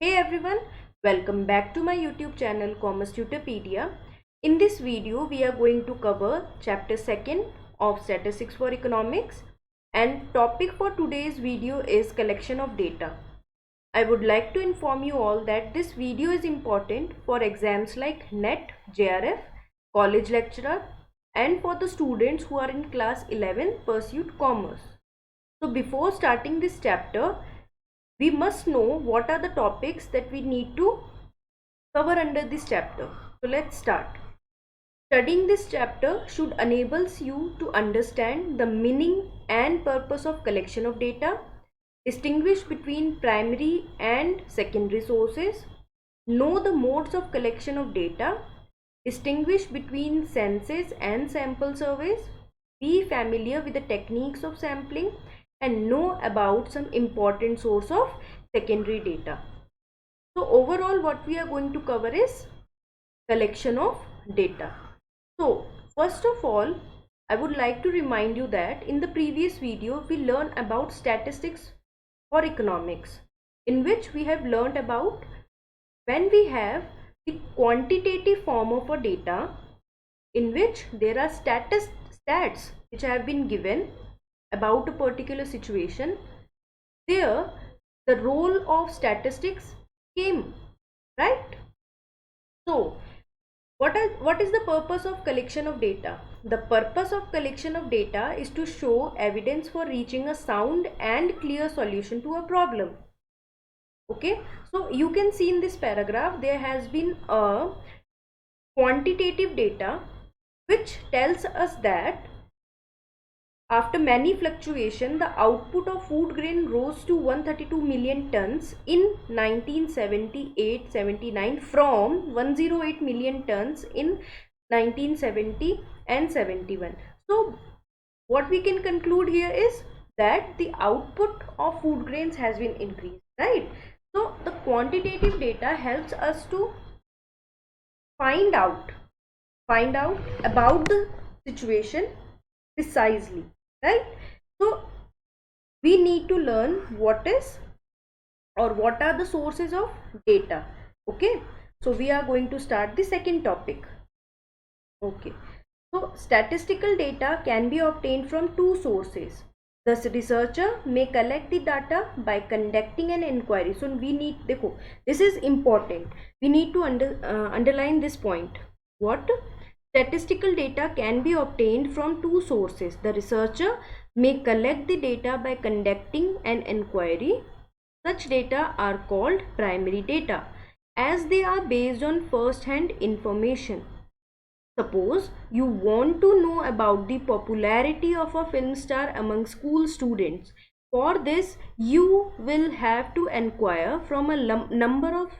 Hey everyone, welcome back to my YouTube channel Commerce Tutorpedia. In this video, we are going to cover chapter 2nd of Statistics for Economics, and topic for today's video is collection of data. I would like to inform you all that this video is important for exams like NET, JRF, college lecturer, and for the students who are in class 11 pursued commerce. So before starting this chapter, we must know what are the topics that we need to cover under this chapter. So let's start. Studying this chapter should enables you to understand the meaning and purpose of collection of data, distinguish between primary and secondary sources, know the modes of collection of data, distinguish between census and sample surveys, be familiar with the techniques of sampling, and know about some important source of secondary data. So overall what we are going to cover is collection of data. So first of all, I would like to remind you that in the previous video we learned about statistics for economics, in which we have learned about when we have the quantitative form of a data in which there are stats which have been given about a particular situation. There the role of statistics came, right? So what is the purpose of collection of data? The purpose of collection of data is to show evidence for reaching a sound and clear solution to a problem. Okay, so you can see in this paragraph there has been a quantitative data which tells us that after many fluctuation, the output of food grain rose to 132 million tons in 1978-79 from 108 million tons in 1970 and 71. So what we can conclude here is that the output of food grains has been increased, right? So the quantitative data helps us to find out about the situation precisely, right? So we need to learn what are the sources of data. Okay, so we are going to start the second topic. Okay, so statistical data can be obtained from two sources. The researcher may collect the data by conducting an inquiry. So we need, देखो, this is important, we need to underline this point. What? Statistical data can be obtained from two sources. The researcher may collect the data by conducting an inquiry. Such data are called primary data, as they are based on first-hand information. Suppose you want to know about the popularity of a film star among school students. For this, you will have to inquire from a number of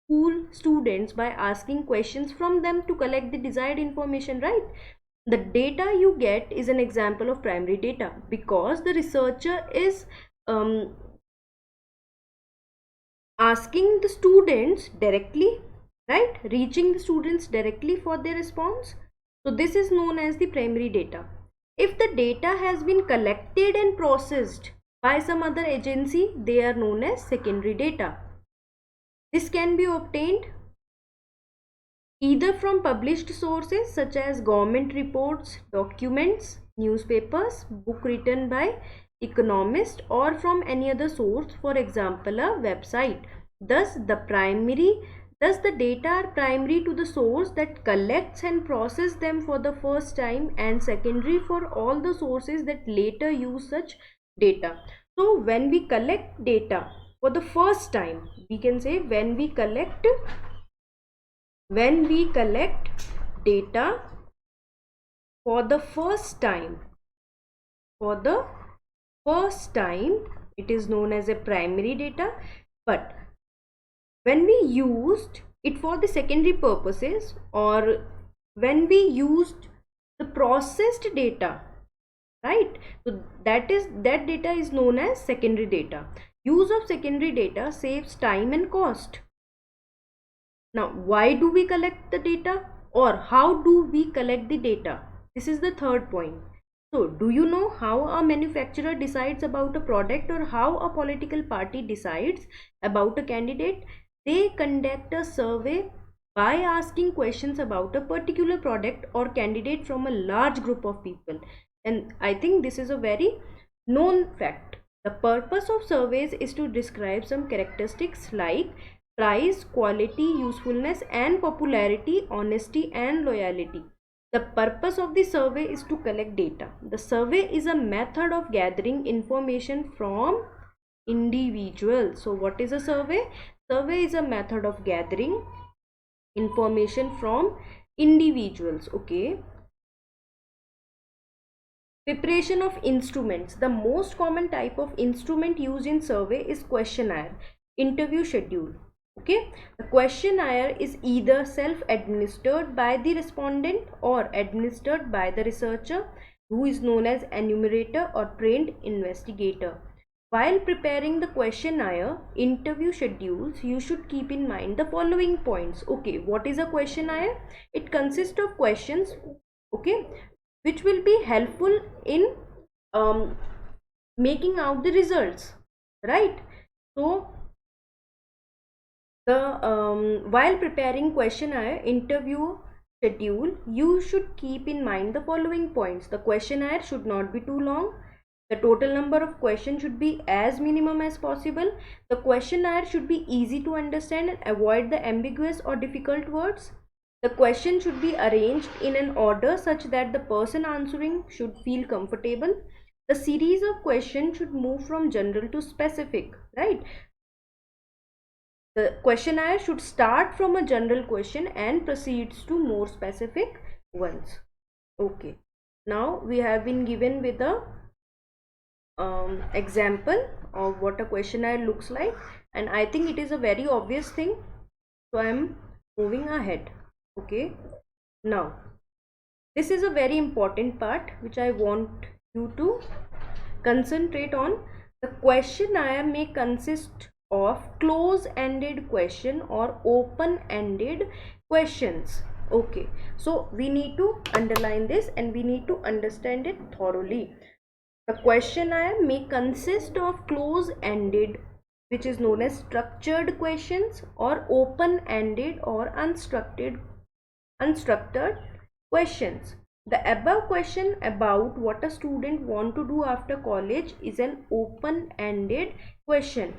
school students by asking questions from them to collect the desired information, right? The data you get is an example of primary data because the researcher is asking the students directly, right? Reaching the students directly for their response. So this is known as the primary data. If the data has been collected and processed by some other agency, they are known as secondary data. This can be obtained either from published sources such as government reports, documents, newspapers, book written by economists, or from any other source, for example a website. Thus the data are primary to the source that collects and processes them for the first time, and secondary for all the sources that later use such data. So when we collect data for the first time, we can say when we collect data for the first time, it is known as a primary data. But when we used it for the secondary purposes, or when we used the processed data, right, so that data is known as secondary data. Use of secondary data saves time and cost. Now, why do we collect the data, or how do we collect the data? This is the third point. So, do you know how a manufacturer decides about a product, or how a political party decides about a candidate? They conduct a survey by asking questions about a particular product or candidate from a large group of people. And I think this is a very known fact. The purpose of surveys is to describe some characteristics like price, quality, usefulness, and popularity, honesty, and loyalty. The purpose of the survey is to collect data. The survey is a method of gathering information from individuals. So what is a survey? Survey is a method of gathering information from individuals. Okay. Preparation of instruments. The most common type of instrument used in survey is questionnaire, interview schedule. Okay, the questionnaire is either self-administered by the respondent or administered by the researcher, who is known as enumerator or trained investigator. While preparing the questionnaire interview schedules, you should keep in mind the following points. Okay, what is a questionnaire? It consists of questions, okay, which will be helpful in making out the results, right? So while preparing questionnaire interview schedule, you should keep in mind the following points. The questionnaire should not be too long. The total number of questions should be as minimum as possible. The questionnaire should be easy to understand and avoid the ambiguous or difficult words. The question should be arranged in an order such that the person answering should feel comfortable. The series of questions should move from general to specific, right? The questionnaire should start from a general question and proceeds to more specific ones. Okay. Now we have been given with a example of what a questionnaire looks like, and I think it is a very obvious thing, so I am moving ahead. Okay, now this is a very important part which I want you to concentrate on. The questionnaire may consist of close-ended question or open-ended questions. Okay, so we need to underline this and we need to understand it thoroughly. The questionnaire may consist of close-ended, which is known as structured questions, or open-ended or unstructured questions. The above question about what a student want to do after college is an open-ended question.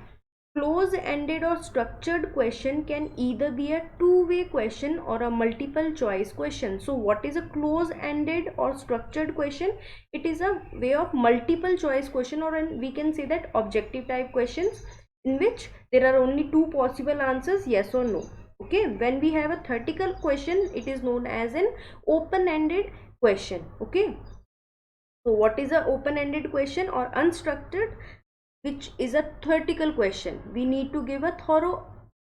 Close-ended or structured question can either be a two-way question or a multiple choice question. So what is a close-ended or structured question? It is a way of multiple choice question, or we can say that objective type questions, in which there are only two possible answers, yes or no. Okay, when we have a theoretical question, it is known as an open-ended question. Okay, so what is a open-ended question or unstructured, which is a theoretical question? We need to give a thorough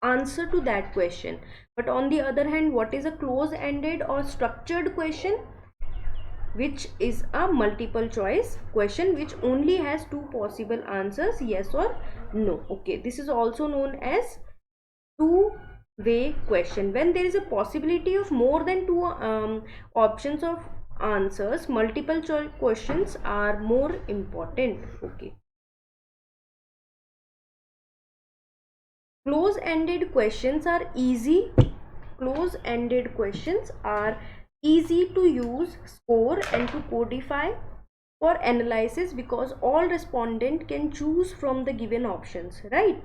answer to that question. But on the other hand, what is a close-ended or structured question, which is a multiple choice question which only has two possible answers, yes or no. Okay, this is also known as two-way question. When there is a possibility of more than two options of answers, multiple choice questions are more important. Okay, close-ended questions are easy. Close-ended questions are easy to use, score, and to codify for analysis, because all respondent can choose from the given options, right?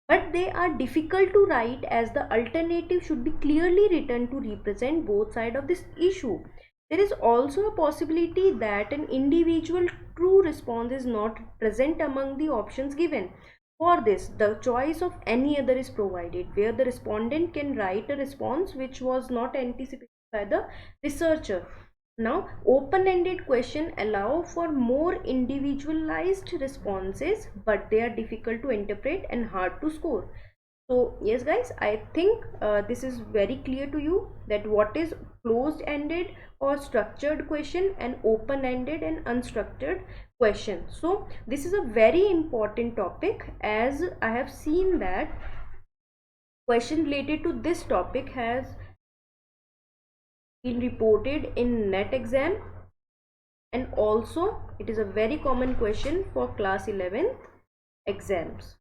But they are difficult to write, as the alternative should be clearly written to represent both sides of this issue. There is also a possibility that an individual true response is not present among the options given. For this, the choice of any other is provided, where the respondent can write a response which was not anticipated by the researcher. Now, open-ended questions allow for more individualized responses, but they are difficult to interpret and hard to score. So yes guys, I think this is very clear to you that what is closed-ended or structured question and open-ended and unstructured question. So this is a very important topic, as I have seen that question related to this topic has been reported in NET exam, and also it is a very common question for class 11th exams.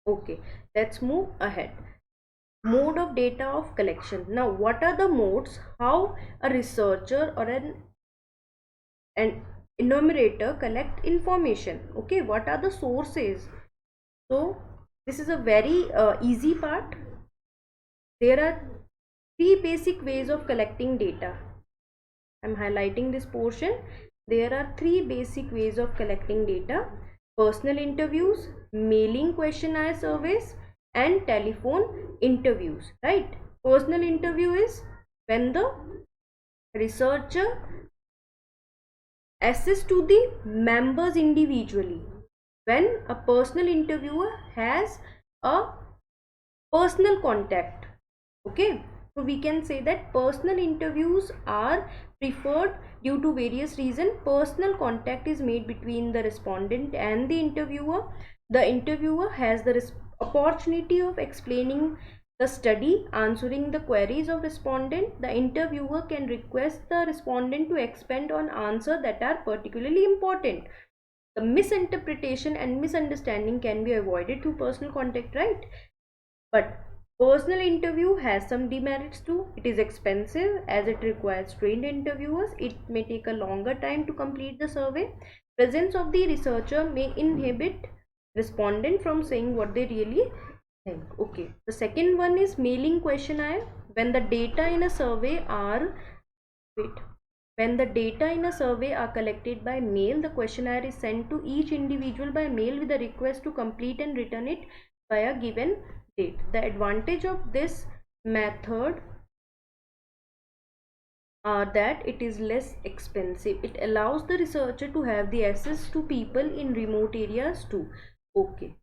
Okay, let's move ahead. Mode of data of collection. Now, what are the modes how a researcher or an enumerator collect information? Okay, what are the sources? So this is a very easy part. There are three basic ways of collecting data. I'm highlighting this portion. There are three basic ways of collecting data: personal interviews, mailing questionnaire surveys, and telephone interviews, right? Personal interview is when the researcher assess to the members individually. When a personal interviewer has a personal contact. Okay, so we can say that personal interviews are preferred due to various reasons. Personal contact is made between the respondent and the interviewer. The interviewer has the opportunity of explaining the study, answering the queries of respondent. The interviewer can request the respondent to expand on answers that are particularly important. The misinterpretation and misunderstanding can be avoided through personal contact, right? But personal interview has some demerits too. It is expensive as it requires trained interviewers. It may take a longer time to complete the survey. Presence of the researcher may inhibit respondent from saying what they really think. Okay. The second one is mailing questionnaire. When the data in a survey are wait. When the data in a survey are collected by mail, the questionnaire is sent to each individual by mail with a request to complete and return it by a given date. The advantage of this method are that it is less expensive. It allows the researcher to have the access to people in remote areas too. Okay.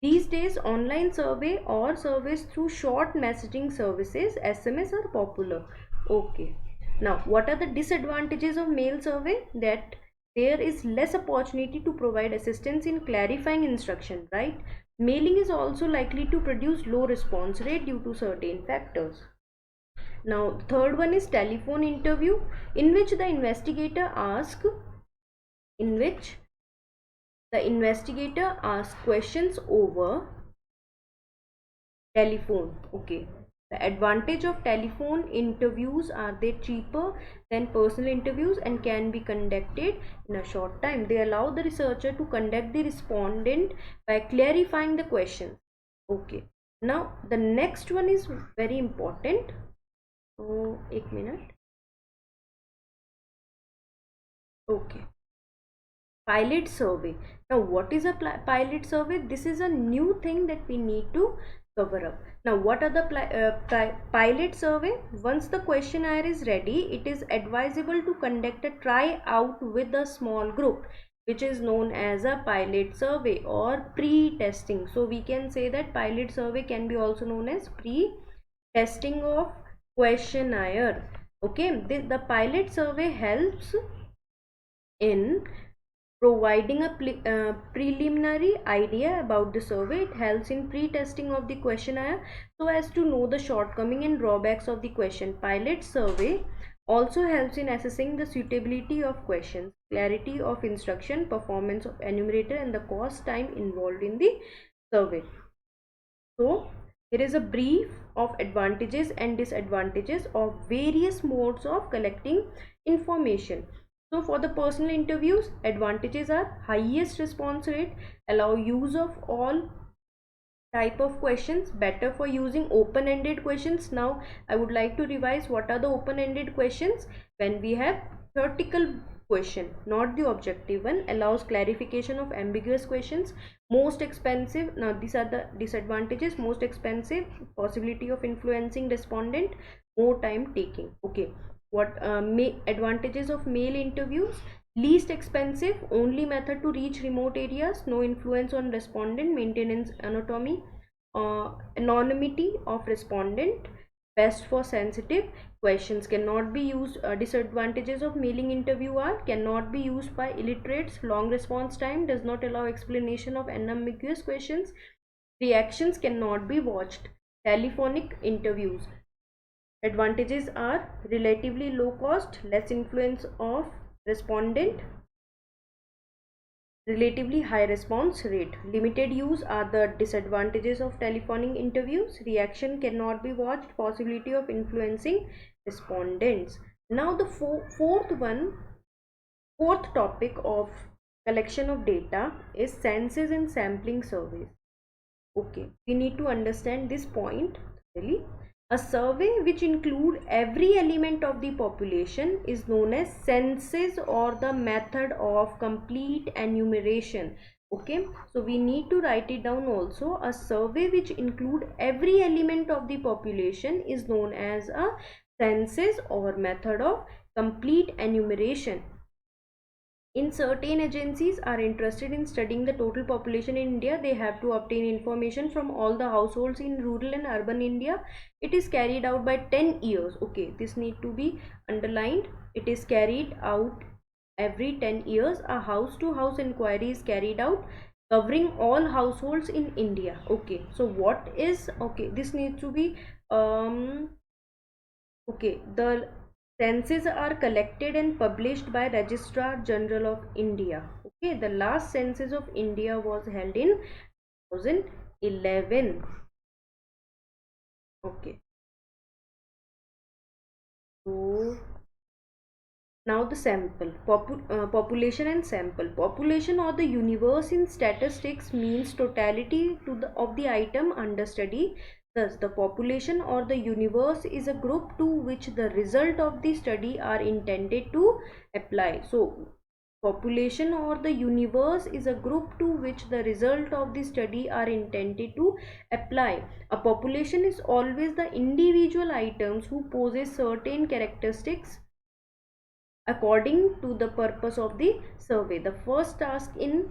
These days, online survey or surveys through short messaging services, SMS, are popular. Okay. Now, what are the disadvantages of mail survey? That there is less opportunity to provide assistance in clarifying instruction, right? Mailing is also likely to produce low response rate due to certain factors. Now, the third one is telephone interview, in which the investigator asks questions over telephone. Okay. The advantage of telephone interviews are they cheaper than personal interviews and can be conducted in a short time. They allow the researcher to conduct the respondent by clarifying the questions. Okay. Now the next one is very important. So, एक minute. Okay. Pilot survey. Now what is a pilot survey? This is a new thing that we need to cover up. Now what are the pilot survey? Once the questionnaire is ready, it is advisable to conduct a try out with a small group, which is known as a pilot survey or pre-testing. So we can say that pilot survey can be also known as pre-testing of questionnaire. Okay, the pilot survey helps in providing a preliminary idea about the survey. It helps in pre-testing of the questionnaire so as to know the shortcoming and drawbacks of the question. Pilot survey also helps in assessing the suitability of questions, clarity of instruction, performance of enumerator, and the cost time involved in the survey. So here is a brief of advantages and disadvantages of various modes of collecting information. So for the personal interviews, advantages are highest response rate, allow use of all type of questions, better for using open-ended questions. Now I would like to revise what are the open-ended questions. When we have theoretical question, not the objective one, allows clarification of ambiguous questions. Most expensive. Now these are the disadvantages: most expensive, possibility of influencing respondent, more time taking. Okay, what advantages of mail interviews? Least expensive, only method to reach remote areas, no influence on respondent, maintenance anatomy, anonymity of respondent, best for sensitive questions, cannot be used. Disadvantages of mailing interview are cannot be used by illiterates, long response time, does not allow explanation of ambiguous questions, reactions cannot be watched. Telephonic interviews, advantages are relatively low cost, less influence of respondent, relatively high response rate. Limited use are the disadvantages of telephoning interviews. Reaction cannot be watched. Possibility of influencing respondents. Now the fourth topic of collection of data is census and sampling surveys. Okay, we need to understand this point really. A survey which include every element of the population is known as census or the method of complete enumeration. Okay, so we need to write it down also. A survey which include every element of the population is known as a census or method of complete enumeration. In certain agencies are interested in studying the total population in India, they have to obtain information from all the households in rural and urban India. It is carried out by 10 years. Okay, this need to be underlined. It is carried out every 10 years. A house to house inquiry is carried out covering all households in India. Okay, so what is, okay, this needs to be okay, the census are collected and published by Registrar General of India. Okay, the last census of India was held in 2011. Okay, so now the sample population and sample. Population or the universe in statistics means totality of the item under study. Thus, the population or the universe is a group to which the result of the study are intended to apply. So, population or the universe is a group to which the result of the study are intended to apply. A population is always the individual items who possess certain characteristics according to the purpose of the survey. The first task in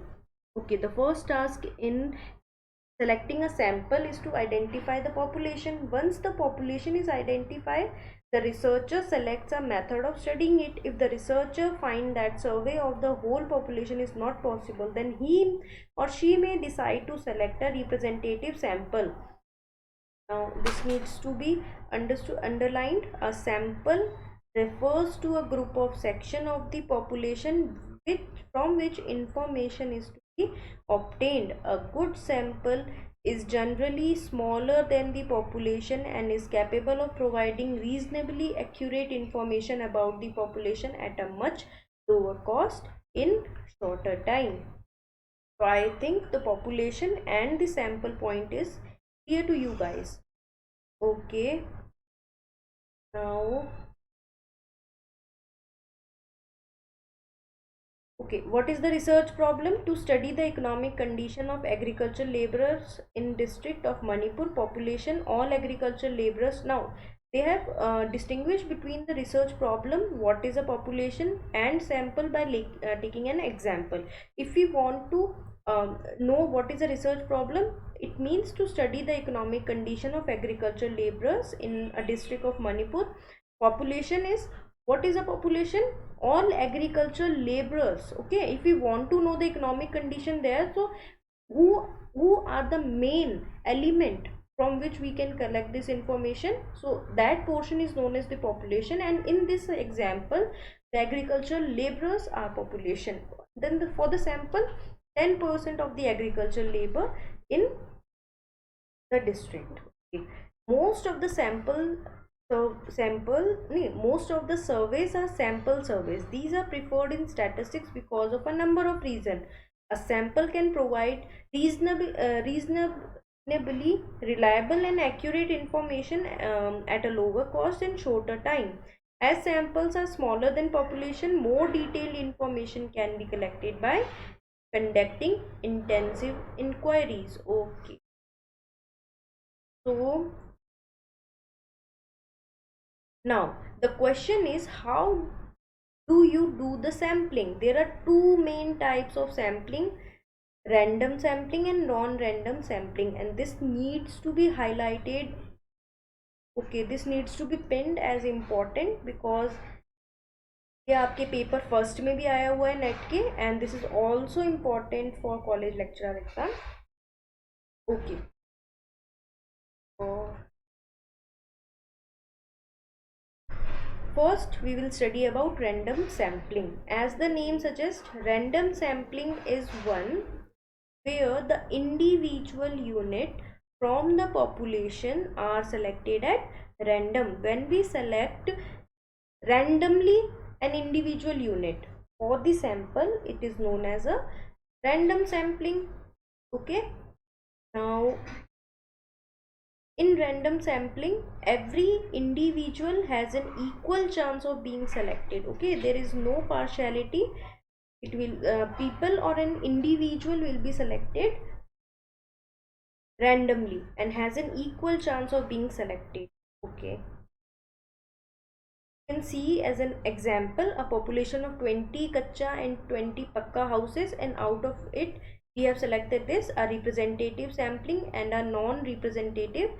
selecting a sample is to identify the population. Once the population is identified, the researcher selects a method of studying it. If the researcher finds that survey of the whole population is not possible, then he or she may decide to select a representative sample. Now this needs to be underlined. A sample refers to a group of section of the population from which information is to be obtained. A good sample is generally smaller than the population and is capable of providing reasonably accurate information about the population at a much lower cost in shorter time. So I think the population and the sample point is clear to you guys. Okay, now okay, what is the research problem? To study the economic condition of agricultural laborers in district of Manipur population, all agricultural laborers. Now they have distinguished between the research problem, what is a population, and sample by taking an example. If we want to know what is a research problem, it means to study the economic condition of agricultural laborers in a district of Manipur. Population is, what is a population? All agricultural laborers. Okay, if we want to know the economic condition there, so who are the main element from which we can collect this information, so that portion is known as the population. And in this example, the agricultural laborers are population. Then for the sample, 10% of the agricultural labor in the district. Okay. Most of the most of the surveys are sample surveys. These are preferred in statistics because of a number of reasons. A sample can provide reasonably reliable and accurate information at a lower cost and shorter time. As samples are smaller than population, more detailed information can be collected by conducting intensive inquiries. Okay, so now the question is, how do you do the sampling? There are two main types of sampling: random sampling and non-random sampling, and this needs to be highlighted. Okay, this needs to be pinned as important because ये आपके paper first में भी आया हुआ है net के, and this is also important for college lecturer exam. Okay, first we will study about random sampling. As the name suggests, random sampling is one where the individual unit from the population are selected at random. When we select randomly an individual unit for the sample, it is known as a random sampling. Okay, now in random sampling, every individual has an equal chance of being selected. Okay, there is no partiality. It will people or an individual will be selected randomly and has an equal chance of being selected. Okay, you can see as an example a population of 20 kacha and 20 pakka houses, and out of it we have selected this a representative sampling and a non-representative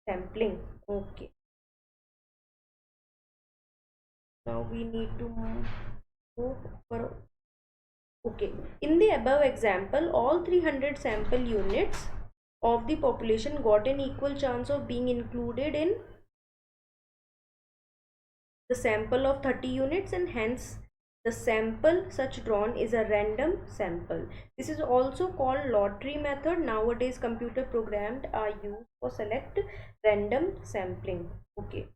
sampling. Okay, now we need to move for. Okay, in the above example, all 300 sample units of the population got an equal chance of being included in the sample of 30 units, and hence the sample such drawn is a random sample. This is also called lottery method. Nowadays computer programs are used for select random sampling. Okay.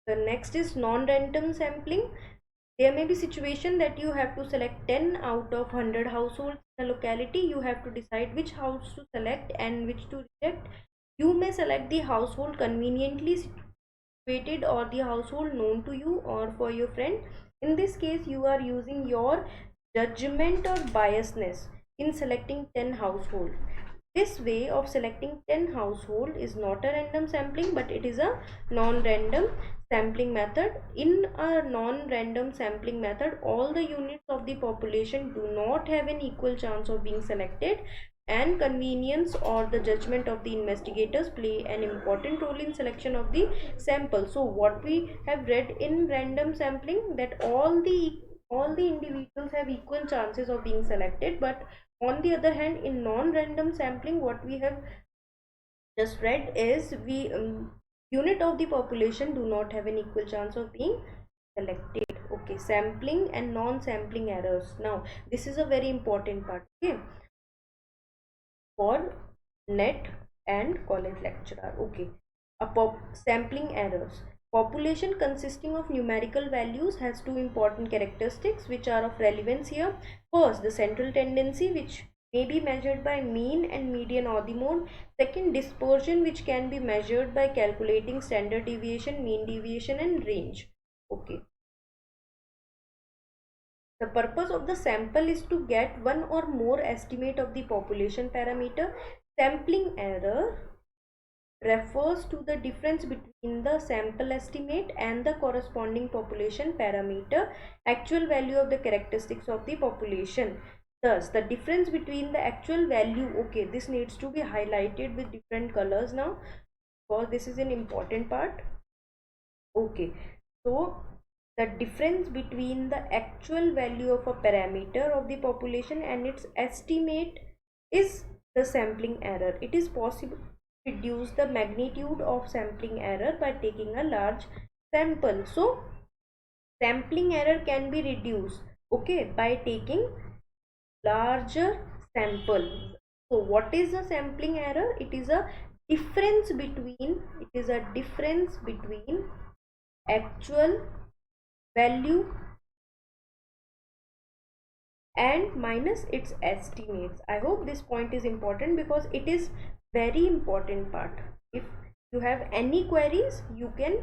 The next is non-random sampling. There may be situation that you have to select 10 out of 100 households in a locality. You have to decide which house to select and which to reject. You may select the household conveniently situated or the household known to you or for your friend. In this case, you are using your judgment or biasness in selecting 10 households. This way of selecting 10 household is not a random sampling, but it is a non-random sampling method. In a non-random sampling method, all the units of the population do not have an equal chance of being selected, and convenience or the judgment of the investigators play an important role in selection of the sample. So what we have read in random sampling, that all the individuals have equal chances of being selected, but on the other hand, in non-random sampling, what we have just read is we unit of the population do not have an equal chance of being selected. Okay, sampling and non-sampling errors. Now this is a very important part. Okay, for net and college lecturer. Okay, sampling errors. Population consisting of numerical values has two important characteristics which are of relevance here. First, the central tendency, which may be measured by mean and median or the mode. Second, dispersion, which can be measured by calculating standard deviation, mean deviation and range. Okay. The purpose of the sample is to get one or more estimate of the population parameter. Sampling error refers to the difference between the sample estimate and the corresponding population parameter, actual value of the characteristics of the population. Thus, the difference between the actual value, okay, this needs to be highlighted with different colors now, because this is an important part. Okay, so the difference between the actual value of a parameter of the population and its estimate is the sampling error. It is possible to reduce the magnitude of sampling error by taking a large sample. So sampling error can be reduced, okay, by taking larger sample. So what is a sampling error? It is a difference between actual value and minus its estimates. I hope this point is important because it is very important part. If you have any queries, you can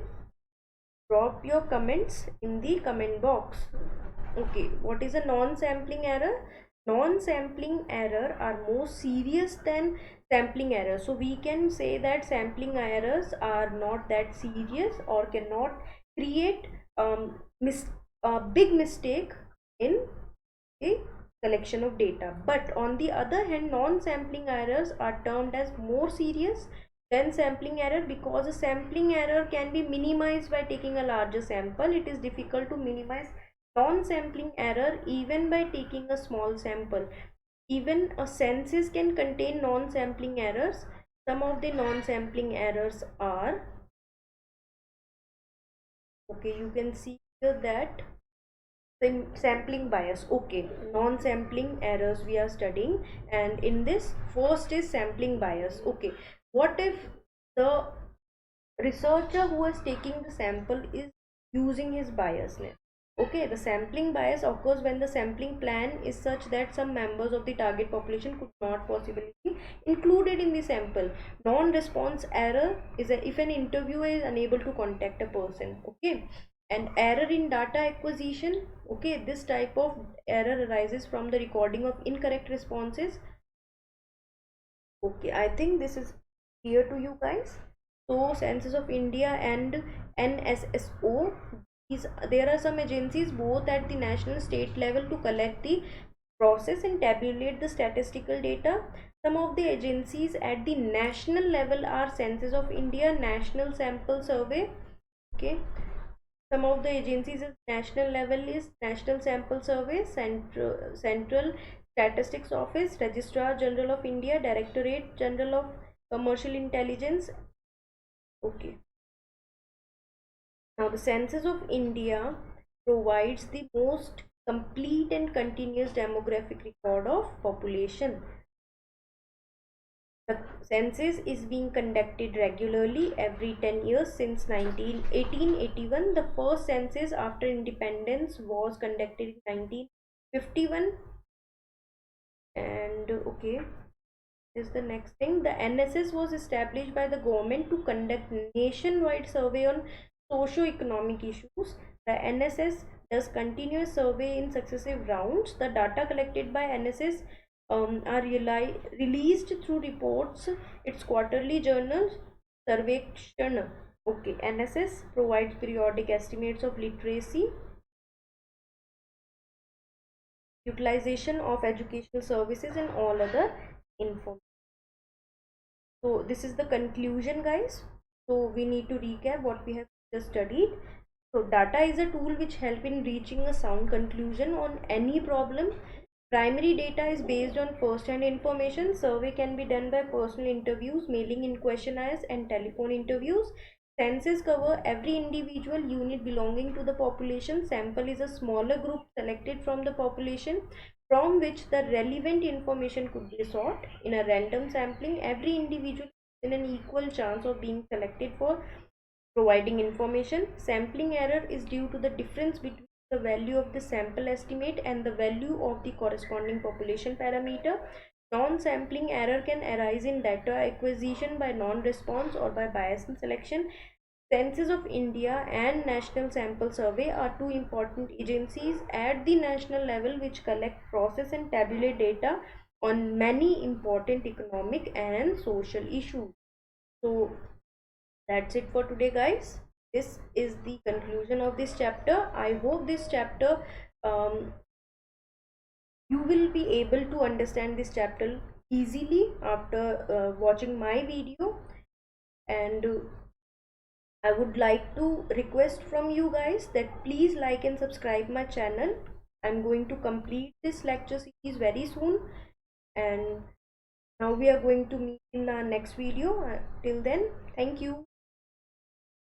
drop your comments in the comment box. Okay, what is a non-sampling error? Non-sampling error are more serious than sampling error. So we can say that sampling errors are not that serious or cannot create a big mistake in a collection of data. But on the other hand, non-sampling errors are termed as more serious than sampling error, because a sampling error can be minimized by taking a larger sample. It is difficult to minimize non-sampling error even by taking a small sample. Even a census can contain non-sampling errors, Some of the non-sampling errors are, okay, you can see here that sampling bias. Okay, non-sampling errors we are studying, and in this first is sampling bias. Okay, what if the researcher who is taking the sample is using his biasness? Okay, the sampling bias occurs when the sampling plan is such that some members of the target population could not possibly be included in the sample. Non-response error is if an interviewer is unable to contact a person. Okay, and error in data acquisition. Okay, this type of error arises from the recording of incorrect responses. Okay, I think this is clear to you guys. So Census of India and NSSO, there are some agencies both at the national state level to collect the, process and tabulate the statistical data. Some of the agencies at the national level are Census of India, National Sample Survey. Okay, some of the agencies at national level is National Sample Survey, Central Statistics Office, Registrar General of India, Directorate General of Commercial Intelligence. Okay, now the Census of India provides the most complete and continuous demographic record of population. The census is being conducted regularly every 10 years since 1881. The first census after independence was conducted in 1951. And okay, is the next thing. The NSS was established by the government to conduct nationwide survey on socio-economic issues. The NSS does continuous survey in successive rounds. The data collected by NSS are released through reports, its quarterly journal, Sarvekshan. Okay, NSS provides periodic estimates of literacy, utilization of educational services, and all other information. So this is the conclusion, guys. So we need to recap what we have just studied. So data is a tool which help in reaching a sound conclusion on any problem. Primary data is based on first-hand information. Survey can be done by personal interviews, mailing in questionnaires, and telephone interviews. Census cover every individual unit belonging to the population. Sample is a smaller group selected from the population from which the relevant information could be sought. In a random sampling, every individual is in an equal chance of being selected for providing information. Sampling error is due to the difference between the value of the sample estimate and the value of the corresponding population parameter. Non-sampling error can arise in data acquisition by non-response or by bias in selection. Census of India and National Sample Survey are two important agencies at the national level which collect, process and tabulate data on many important economic and social issues. So that's it for today, guys. This is the conclusion of this chapter. I hope this chapter you will be able to understand this chapter easily after watching my video. And I would like to request from you guys that please like and subscribe my channel. I'm going to complete this lecture series very soon, and now we are going to meet in our next video. Till then, thank you.